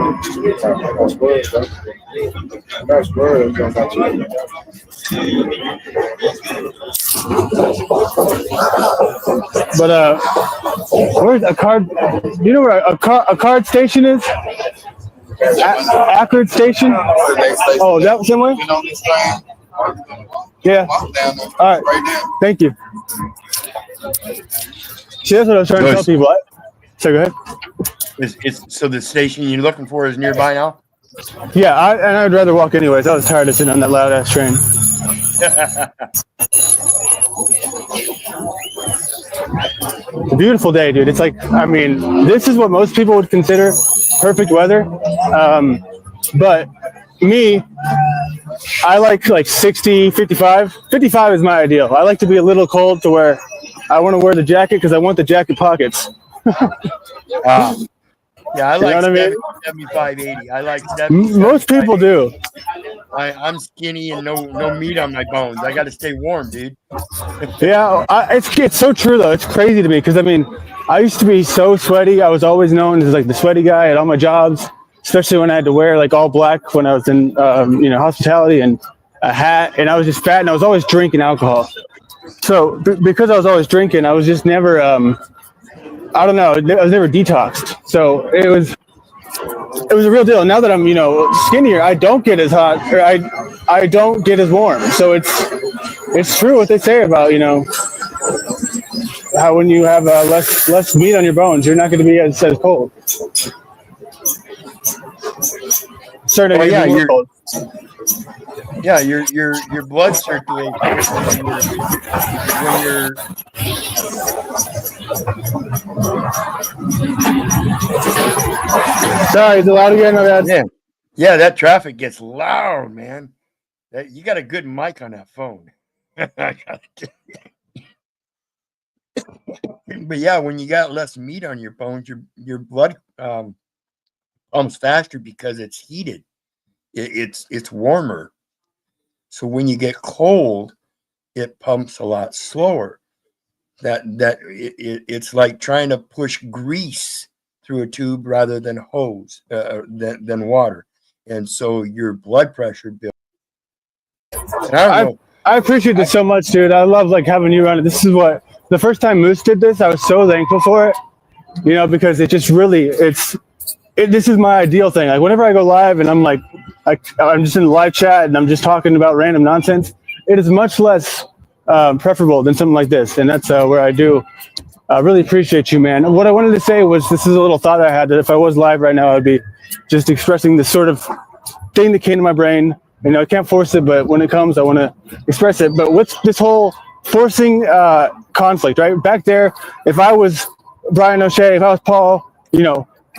But where's a card? Do you know where a card station is? Accord Station? Oh, that was somewhere? Yeah. All right. Thank you. See, that's what I was trying to tell people. So go ahead. So the station you're looking for is nearby now? Yeah, and I'd rather walk anyways. I was tired of sitting on that loud ass train. It's a beautiful day, dude. It's like, I mean, this is what most people would consider perfect weather. But me, I like 60, 55. 55 is my ideal. I like to be a little cold to where I want to wear the jacket because I want the jacket pockets. Yeah, I like 75, 80. I like 70. Most people do. I'm skinny and no meat on my bones. I got to stay warm, dude. Yeah, it's so true though. It's crazy to me because I mean, I used to be so sweaty. I was always known as like the sweaty guy at all my jobs, especially when I had to wear like all black when I was in hospitality and a hat, and I was just fat and I was always drinking alcohol. So because I was always drinking, I was just never I don't know. I was never detoxed. So it was a real deal. Now that I'm, skinnier, I don't get as hot, or I don't get as warm. So it's true what they say about, how when you have less meat on your bones, you're not going to be as cold. Certainly, you're cold. Yeah, your blood circulation when you're Sorry, is it loud again? Yeah, that traffic gets loud, man. You got a good mic on that phone. But yeah, when you got less meat on your bones, your blood pumps faster because it's heated. It's warmer. So when you get cold, it pumps a lot slower. It's like trying to push grease through a tube rather than hose than water, and so your blood pressure builds. I appreciate this so much, dude. I love having you on it. This is what the first time Moose did this. I was so thankful for it, because it just really this is my ideal thing. Like whenever I go live and I'm I'm just in the live chat and I'm just talking about random nonsense, it is much less preferable than something like this. And that's where I do really appreciate you, man. What I wanted to say was, this is a little thought I had, that if I was live right now, I'd be just expressing this sort of thing that came to my brain. I can't force it, but when it comes, I want to express it. But what's this whole forcing conflict, right? Back there, if I was Brian O'Shea, if I was Paul,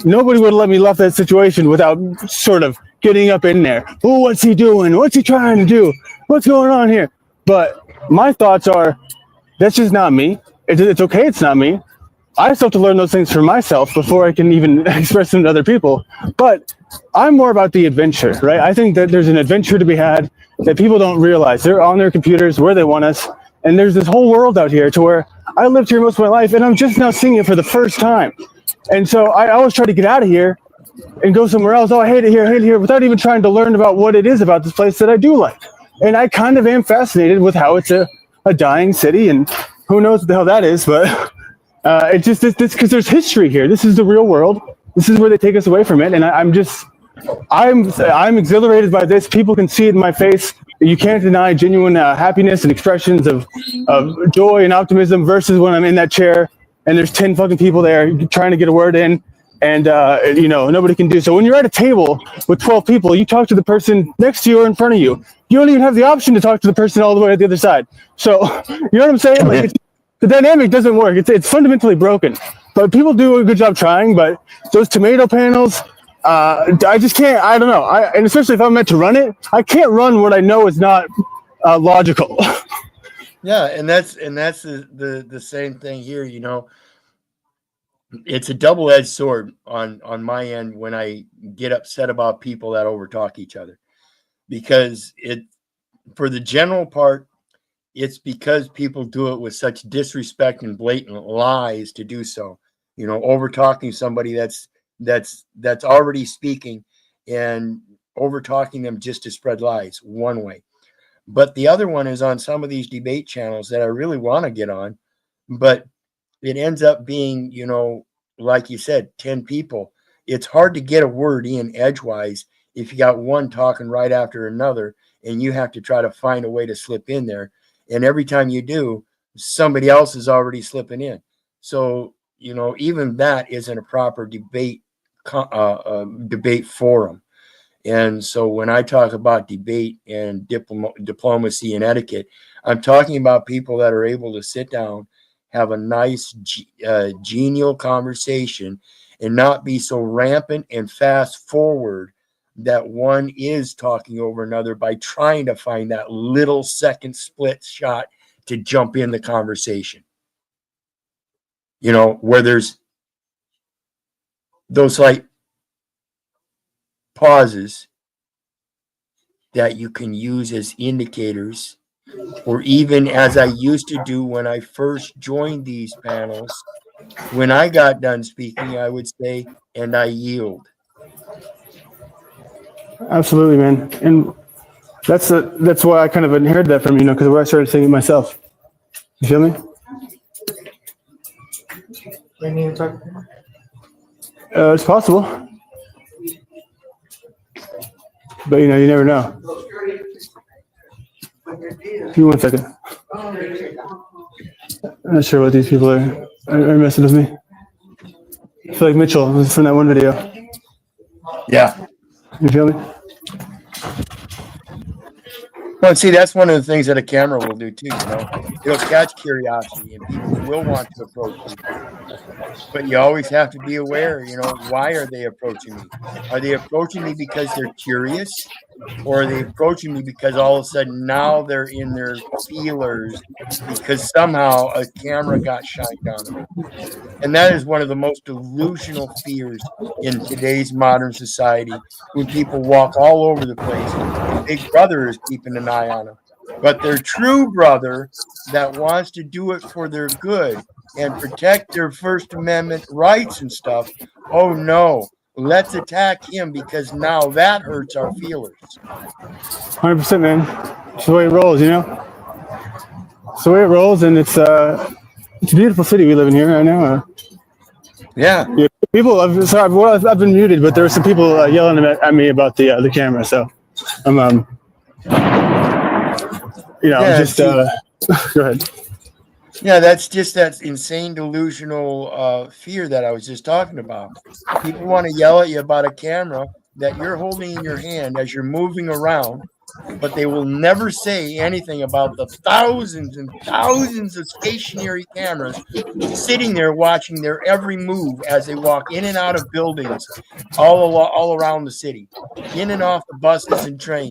nobody would let me left that situation without sort of getting up in there. Oh, what's he doing? What's he trying to do? What's going on here? But my thoughts are, that's just not me. It's okay, it's not me. I still have to learn those things for myself before I can even express them to other people. But I'm more about the adventure, right? I think that there's an adventure to be had that people don't realize. They're on their computers where they want us. And there's this whole world out here to where I lived here most of my life and I'm just now seeing it for the first time. And so I always try to get out of here and go somewhere else. Oh, I hate it here, without even trying to learn about what it is about this place that I do like. And I kind of am fascinated with how it's a dying city, and who knows what the hell that is, but it's just this because there's history here. This is the real world. This is where they take us away from it. And I'm just I'm exhilarated by this. People can see it in my face. You can't deny genuine happiness and expressions of joy and optimism versus when I'm in that chair and there's 10 fucking people there trying to get a word in, and nobody can do so. When you're at a table with 12 people, you talk to the person next to you or in front of you. You don't even have the option to talk to the person all the way at the other side. So you know what I'm saying? Like the dynamic doesn't work. It's fundamentally broken. But people do a good job trying. But those tomato panels, I just can't. I don't know. And especially if I'm meant to run it, I can't run what I know is not logical. Yeah, and that's the same thing here. It's a double-edged sword on my end when I get upset about people that overtalk each other, because for the general part, it's because people do it with such disrespect and blatant lies to do so. Overtalking somebody that's already speaking and overtalking them just to spread lies, one way. But the other one is on some of these debate channels that I really want to get on, but it ends up being, like you said, 10 people. It's hard to get a word in edgewise if you got one talking right after another, and you have to try to find a way to slip in there. And every time you do, somebody else is already slipping in. So, even that isn't a proper debate forum. And so when I talk about debate and diplomacy and etiquette, I'm talking about people that are able to sit down, have a nice, genial conversation, and not be so rampant and fast forward that one is talking over another by trying to find that little second split shot to jump in the conversation. Where there's those like pauses that you can use as indicators, or even as I used to do when I first joined these panels. When I got done speaking, I would say, "And I yield." Absolutely, man. And that's why I kind of inherited that from because where I started saying it myself. You feel me? It's possible, but you never know. Give me 1 second. I'm not sure what these people are messing with me. I feel like Mitchell from that one video. Yeah. You feel me? Well, see, that's one of the things that a camera will do too. It'll catch curiosity, and people will want to approach you. But you always have to be aware. Why are they approaching me? Are they approaching me because they're curious, or are they approaching me because all of a sudden now they're in their feelers because somehow a camera got shined on them? And that is one of the most delusional fears in today's modern society, when people walk all over the place and Big Brother is keeping an eye on them. But their true brother that wants to do it for their good and protect their First Amendment rights and stuff, oh no, let's attack him because now that hurts our feelers. 100%, man. It's the way it rolls, It's the way it rolls, and it's a beautiful city we live in here right now. Yeah. People, I've been muted, but there were some people yelling at me about the camera, so I'm go ahead. Yeah, that's just that insane delusional fear that I was just talking about. People want to yell at you about a camera that you're holding in your hand as you're moving around, but they will never say anything about the thousands and thousands of stationary cameras sitting there watching their every move as they walk in and out of buildings all around the city, in and off the buses and trains.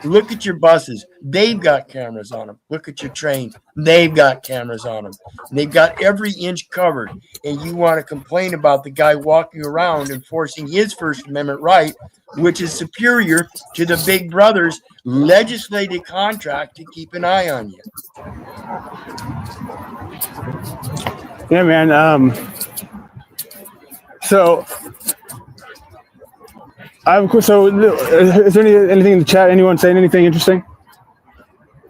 Look at your buses. They've got cameras on them. Look at your trains. They've got cameras on them. They've got every inch covered. And you want to complain about the guy walking around enforcing his First Amendment right, which is superior to the Big Brother's legislative contract to keep an eye on you. Yeah, man. So is there anything in the chat? Anyone saying anything interesting?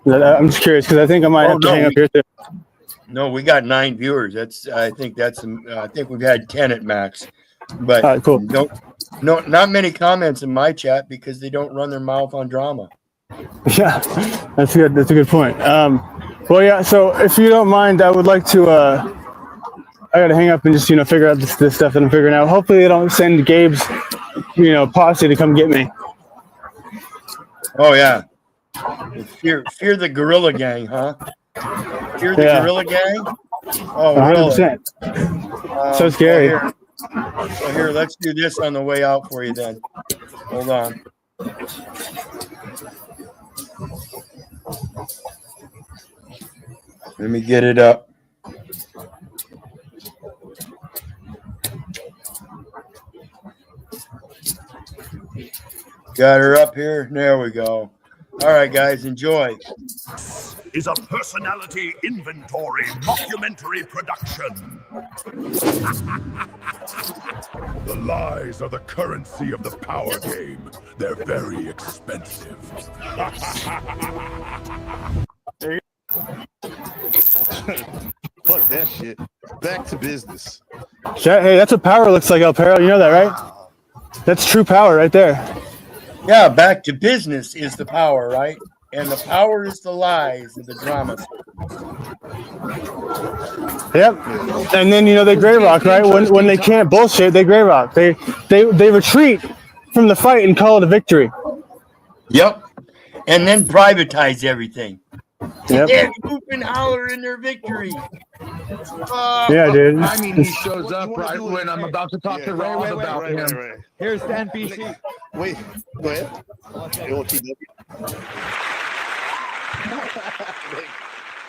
I'm just curious because I think I might have to hang up here too. No, we got 9 viewers. I think we've had 10 at max. But All right, cool. No, not many comments in my chat because they don't run their mouth on drama. Yeah, that's good. That's a good point. Well, yeah. So if you don't mind, I would like to. I got to hang up and just figure out this stuff that I'm figuring out. Hopefully, they don't send Gabe's posse to come get me. Oh yeah, fear the gorilla gang, huh? Fear the gorilla gang. Oh, 100%. Really? So scary. Well, here, let's do this on the way out for you then. Hold on. Let me get it up. Got her up here. There we go. All right, guys, enjoy. Is a personality inventory mockumentary production. The lies are the currency of the power game. They're very expensive. Fuck that shit. Back to business. Hey, that's what power looks like, El Perro. You know that, right? That's true power right there. Yeah, back to business is the power, right? And the power is the lies of the drama. Yep. And then they gray rock, right? When they can't bullshit, they gray rock. They retreat from the fight and call it a victory. Yep. And then privatize everything. Yep. Yeah, whoop and holler in their victory. Yeah, dude. I mean, he shows up right when I'm about to talk to Ray about him. Right. Here's the NPC. Wait, go ahead.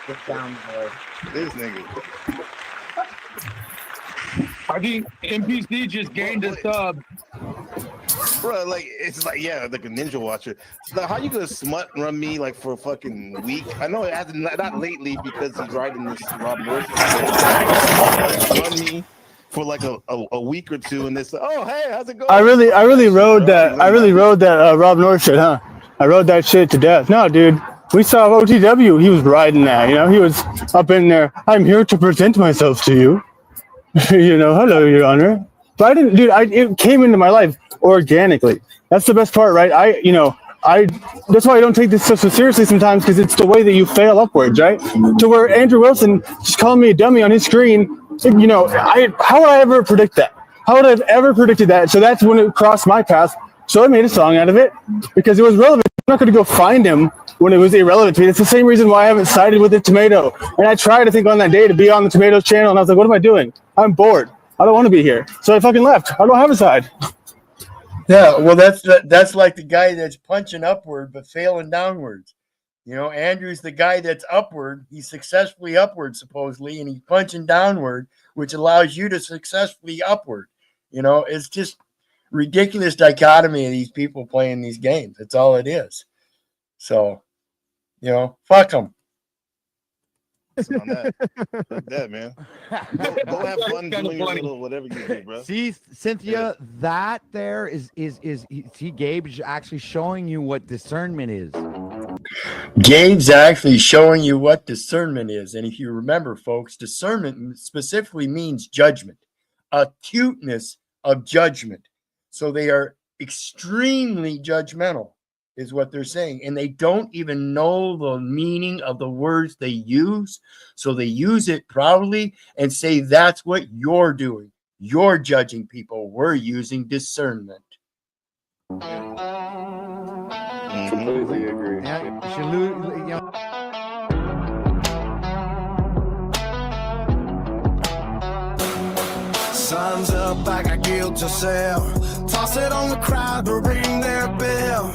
Get down there. This nigga. I think NPC just gained a sub. Bro, it's like a ninja watcher. So how you gonna smut run me for a fucking week? I know it hasn't, not lately because he's riding this Rob North. Run me for a week or two, and this. Oh, hey, how's it going? I really rode that Rob North shit, huh? I rode that shit to death. No, dude. We saw OTW. He was riding that. He was up in there. I'm here to present myself to you. Hello, Your Honor. But I didn't, dude. It came into my life organically. That's the best part, right? That's why I don't take this stuff so seriously sometimes, because it's the way that you fail upwards, right? To where Andrew Wilson just calling me a dummy on his screen. How would I ever predict that? How would I have ever predicted that? So that's when it crossed my path. So I made a song out of it because it was relevant. I'm not going to go find him when it was irrelevant to me. That's the same reason why I haven't sided with the Tomato. And I tried to think on that day to be on the Tomatoes channel, and I was like, what am I doing? I'm bored. I don't want to be here. So I fucking left. I don't have a side. Yeah, well, that's like the guy that's punching upward but failing downwards. Andrew's the guy that's upward. He's successfully upward, supposedly, and he's punching downward, which allows you to successfully upward. It's just ridiculous dichotomy of these people playing these games. That's all it is. So, fuck them. On that, man. Go have fun doing your little whatever you do, bro. See, Cynthia, that there is Gabe is actually showing you what discernment is. Gabe's actually showing you what discernment is. And if you remember, folks, discernment specifically means judgment, acuteness of judgment. So they are extremely judgmental, is what they're saying. And they don't even know the meaning of the words they use. So they use it proudly and say, that's what you're doing. You're judging people. We're using discernment. Completely agree. Sun's up, I got guilt to sell. Toss it on the crowd to ring their bell.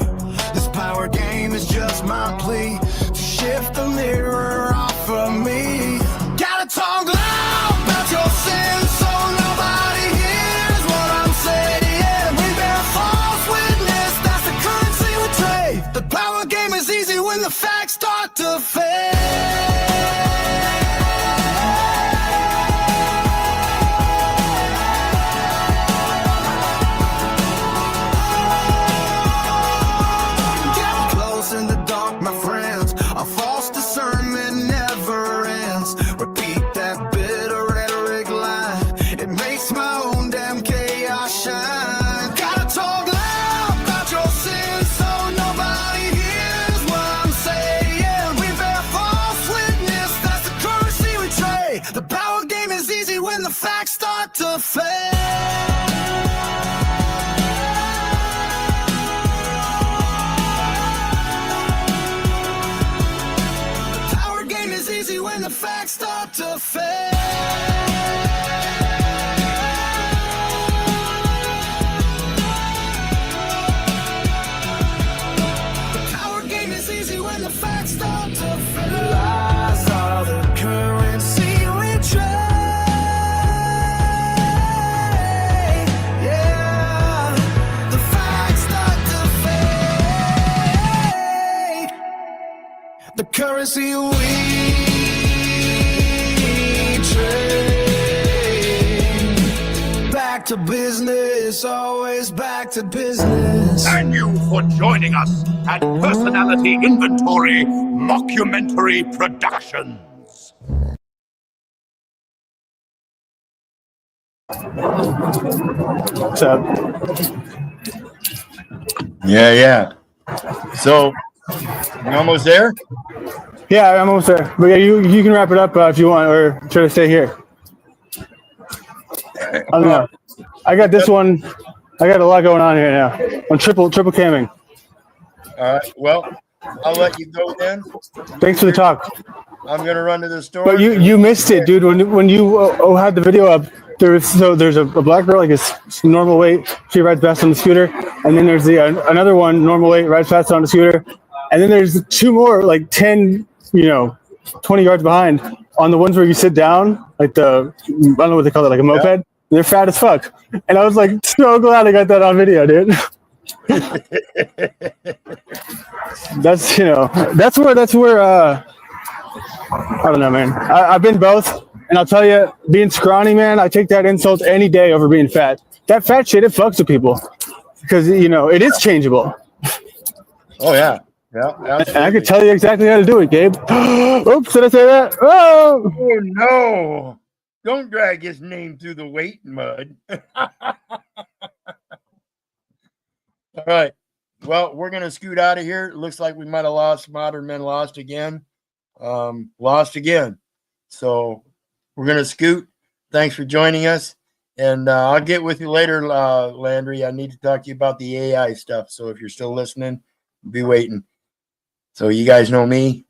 This power game is just my plea to shift the mirror off of me. Gotta talk loud about your sins so nobody hears what I'm saying. We bear false witness, that's the currency we trade. The power game is easy when the facts start to fade. easy when the facts start to fail. The power game is easy when the facts start to fail. Lies are the currency we trade. Yeah, the facts start to fade. The currency we trade. Back to business, always back to business. Thank you for joining us at Personality Inventory Mockumentary Productions. What's up? Yeah. So, you almost there? Yeah, I'm almost there. But yeah, you can wrap it up if you want, or should I stay here? I don't know. I got this one. I got a lot going on here now. I'm triple camming. All right. Well, I'll let you go then. Thanks for the talk. I'm gonna run to the store. But you missed it, dude. When you had the video up, there's a black girl, like a normal weight. She rides fast on the scooter, and then there's another one, normal weight, rides fast on the scooter, and then there's two more, like 10, 20 yards behind, on the ones where you sit down, like I don't know what they call it, like a moped. Yeah. They're fat as fuck, and I was like so glad I got that on video, dude. That's where I don't know, man. I've been both, and I'll tell you, being scrawny, man, I take that insult any day over being fat. That fat shit, it fucks with people because it is changeable. Oh yeah, absolutely. And I could tell you exactly how to do it, Gabe. Oops, did I say that? Oh no! Don't drag his name through the weight mud. All right. Well, we're gonna scoot out of here. It looks like we might have lost. Modern Men lost again. So we're gonna scoot. Thanks for joining us, and I'll get with you later, Landry. I need to talk to you about the AI stuff. So if you're still listening, be waiting. So you guys know me.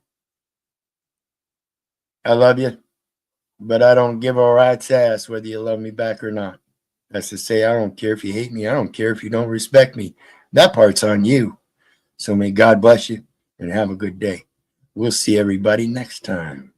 I love you, but I don't give a rat's ass whether you love me back or not. That's to say, I don't care if you hate me. I don't care if you don't respect me. That part's on you. So may God bless you and have a good day. We'll see everybody next time.